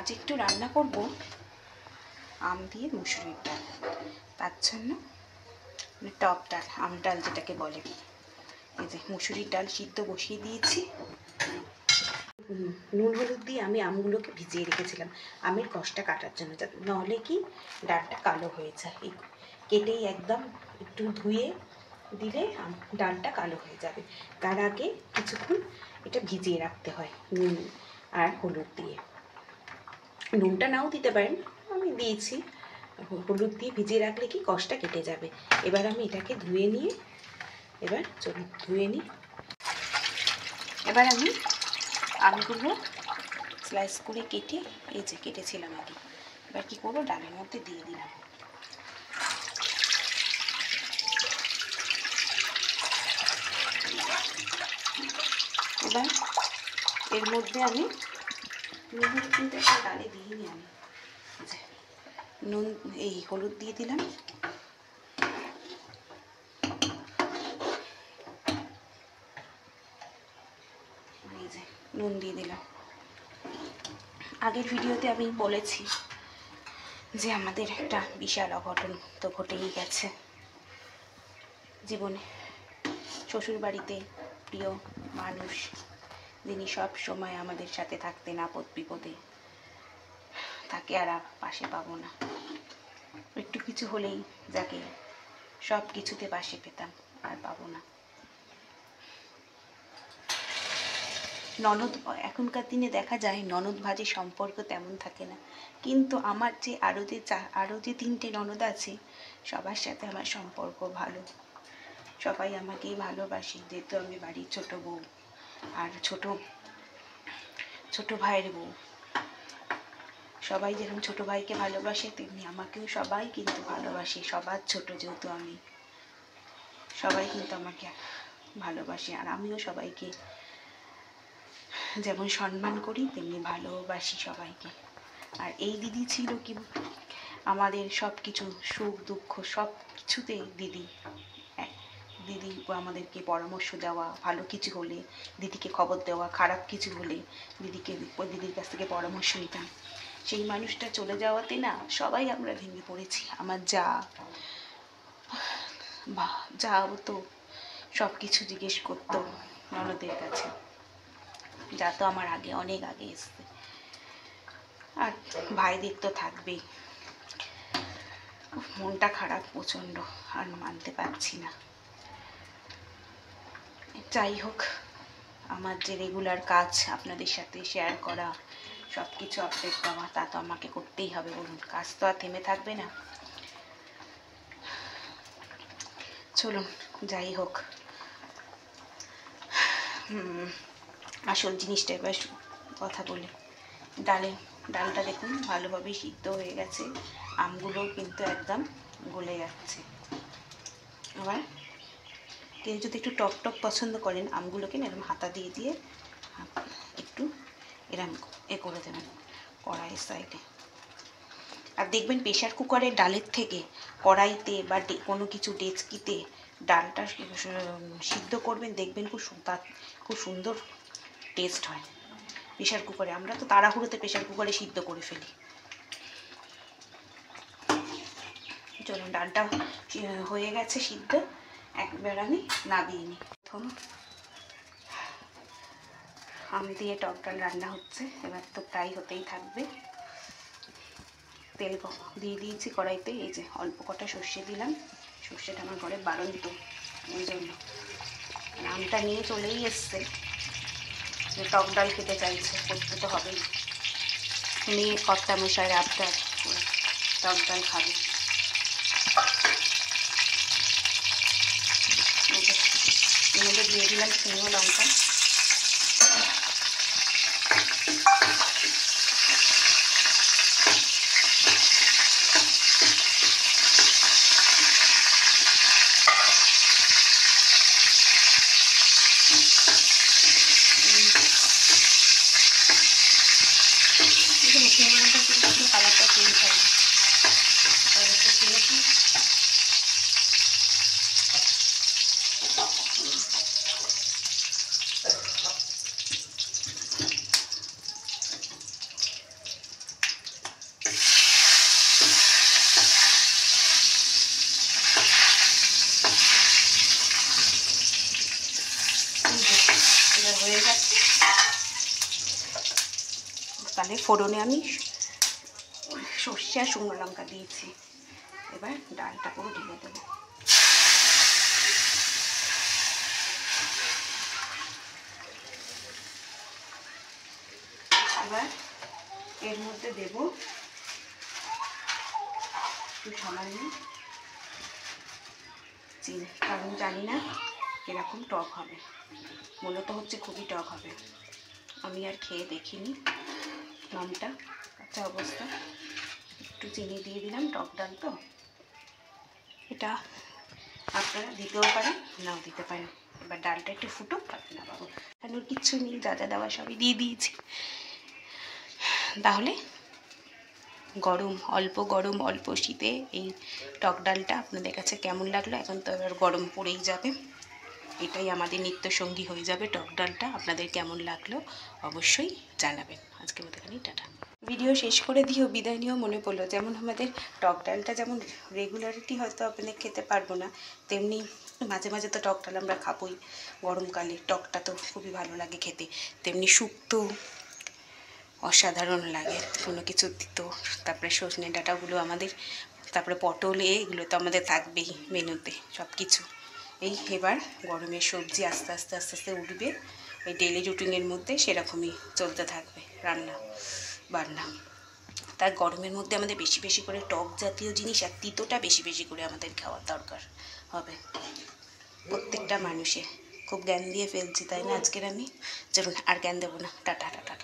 আজ একটু রান্না করব আম দিয়ে মুসুরির ডাল। তার জন্য টক ডাল, আম ডাল যেটাকে বলে। এই যে মুসুরির ডাল সিদ্ধ বসিয়ে দিয়েছি। নুন হলুদ দিয়ে আমি আমগুলোকে ভিজিয়ে রেখেছিলাম আমের কষটা কাটার জন্য, নাহলে কি ডালটা কালো হয়ে যায়। এই কেটেই একদম একটু ধুয়ে দিলে ডালটা কালো হয়ে যাবে। তার আগে কিছুক্ষণ এটা ভিজিয়ে রাখতে হয় নুন আর হলুদ দিয়ে। নুনটা নাও দিতে পারেন, আমি দিয়েছি। হলুদ দিয়ে ভিজিয়ে রাখলে কি কষটা কেটে যাবে। এবার আমি এটাকে ধুয়ে নিয়ে ধুয়ে নিই। এবার আমি আমগুলো স্লাইস করে কেটে, এই যে কেটেছিলাম আগে, এবার কি করবো, ডালের মধ্যে দিয়ে দিলাম। এবার এর মধ্যে আমি নুন কিন্তু একটা ডালে দিইনি, আমি নুন এই হলুদ দিয়ে দিলাম। এই যে নুন দিয়ে দিলাম। আগের ভিডিওতে আমি বলেছি যে আমাদের একটা বিশাল অঘটন তো ঘটেই গেছে জীবনে। শ্বশুর বাড়িতে প্রিয় মানুষ, যিনি সব সময় আমাদের সাথে থাকতেন আপদ বিপদে, তাকে আর পাশে পাবো না। একটু কিছু হলেই যাকে সব কিছুতে পাশে পেতাম, আর পাবো না। ননদ, এখনকার দিনে দেখা যায় ননদ ভাজে সম্পর্ক তেমন থাকে না, কিন্তু আমার যে আরও যে 3টে ননদ আছে, সবার সাথে আমার সম্পর্ক ভালো। সবাই আমাকেই ভালোবাসে, যেহেতু আমি বাড়ির ছোট বউ আর ছোট ভাইয়ের বউ। সবাই যেরকম ছোট ভাইকে ভালোবাসে, তেমনি আমাকেও সবাই কিন্তু ভালোবাসে। সবার ছোট যেহেতু আমি, সবাই কিন্তু আমাকে ভালোবাসে। আর আমিও সবাইকে যেমন সম্মান করি, তেমনি ভালোবাসি সবাইকে। আর এই দিদি ছিল কি আমাদের সব কিছু, সুখ দুঃখ সব কিছুতে দিদি আমাদেরকে পরামর্শ দেওয়া, ভালো কিছু হলে দিদিকে খবর দেওয়া, খারাপ কিছু হলে দিদির কাছ থেকে পরামর্শ নিতাম। সেই মানুষটা চলে যাওয়াতে না সবাই আমরা ভেঙে পড়েছি। আমার যাও তো সব কিছু জিজ্ঞেস করতো ননদের কাছে, যা তো আমার আগে অনেক আগে এসছে। আর ভাইদের তো থাকবেই। মনটা খারাপ প্রচণ্ড, আর মানতে পারছি না। যাই হোক, আমার যে রেগুলার কাজ আপনাদের সাথে শেয়ার করা, সব কিছু আপডেট দেওয়া, তা তো আমাকে করতেই হবে। বলুন, কাজ তো আর থেমে থাকবে না। চলুন যাই হোক, আসল জিনিসটা এবার কথা বলি। ডালটা দেখুন ভালোভাবেই সিদ্ধ হয়ে গেছে, আমগুলোও কিন্তু একদম গলে যাচ্ছে। আবার কেউ যদি একটু টক টক পছন্দ করেন, আমগুলোকে এরকম হাতা দিয়ে দিয়ে একটু এরম করে দেবেন কড়াইয়ের সাইডে। আর দেখবেন প্রেশার কুকারের ডালের থেকে কড়াইতে বা কোনো কিছু ডেচকিতে ডালটা সিদ্ধ করবেন, দেখবেন খুব সুন্দর টেস্ট হয়। প্রেশার কুকারে আমরা তো তাড়াহুড়োতে প্রেশার কুকারে সিদ্ধ করে ফেলি। চলুন, ডালটা হয়ে গেছে সিদ্ধ, একবার আমি নামিয়ে নিই। প্রথম আম দিয়ে টক ডাল রান্না হচ্ছে, এবার তো প্রায় হতেই থাকবে। তেল দিয়ে দিয়েছি কড়াইতে। এই যে অল্প কটা সর্ষে দিলাম, সর্ষেটা আমার ঘরে বাড়ন্ত, ওই জন্য। আমটা নিয়ে চলেই এসছে যে টক ডাল খেতে চাইছে, করতে তো হবেই। মেয়ে কর্তা মশাইয়ের আবদার টক ডাল খাবে। এর মধ্যে দিয়ে দিলাম শুকনো লঙ্কা, কালারটা চেঞ্জ হয় না। তাহলে ফোড়নে আমি সর্ষে আর শুকনো লঙ্কা দিয়েছি। এবার ডালটা পুরো ঢেলে দেবো। এবার এর মধ্যে দেব একটু সামান্য চিনি, কারণ জানি না এরকম টক হবে, মূলত হচ্ছে খুবই টক হবে। আমি আর খেয়ে দেখিনি নামটা, কাঁচা অবস্থা একটু চিনি দিয়ে দিলাম, টক ডাল তো। এটা আপনারা দিতেও পারেন, নাও দিতে পারেন। এবার ডালটা একটু ফুটুক, তারপরে না বাবু কেন কিচ্ছু নেই, যা যা দেওয়া সবই দিয়ে দিয়েছি। তাহলে গরম, অল্প গরম অল্প শীতে এই টক ডালটা আপনাদের কাছে কেমন লাগলো? এখন তো এবার গরম পড়েই যাবে, এটাই আমাদের নিত্যসঙ্গী হয়ে যাবে টক ডালটা। আপনাদের কেমন লাগলো অবশ্যই জানাবেন। আজকের মতো এখানেই টাটা। ভিডিও শেষ করে দিয়েও বিদায় নিয়েও মনে পড়লো, যেমন আমাদের টক ডালটা যেমন রেগুলারিটি হয়তো আপনাদের খেতে পারবো না, তেমনি মাঝে মাঝে তো টক ডাল আমরা খাবোই গরমকালে, টকটা তো খুবই ভালো লাগে খেতে। তেমনি শুক্তো অসাধারণ লাগে, কোনো কিছু দিত। তারপরে সজনে ডাঁটাগুলো আমাদের, তারপরে পটল, এগুলো তো আমাদের থাকবেই মেনুতে সব কিছু। এই এবার গরমের সবজি আস্তে আস্তে আস্তে আস্তে উঠবে, ওই ডেলি রুটিনের মধ্যে সেরকমই চলতে থাকবে রান্না বান্না। তার গরমের মধ্যে আমাদের বেশি বেশি করে টক জাতীয় জিনিস আর তিতোটা বেশি বেশি করে আমাদের খাওয়ার দরকার হবে প্রত্যেকটা মানুষের। খুব জ্ঞান দিয়ে ফেলছি তাই না আজকের আমি? চলুন আর জ্ঞান দেবো না, টাটা টাটা।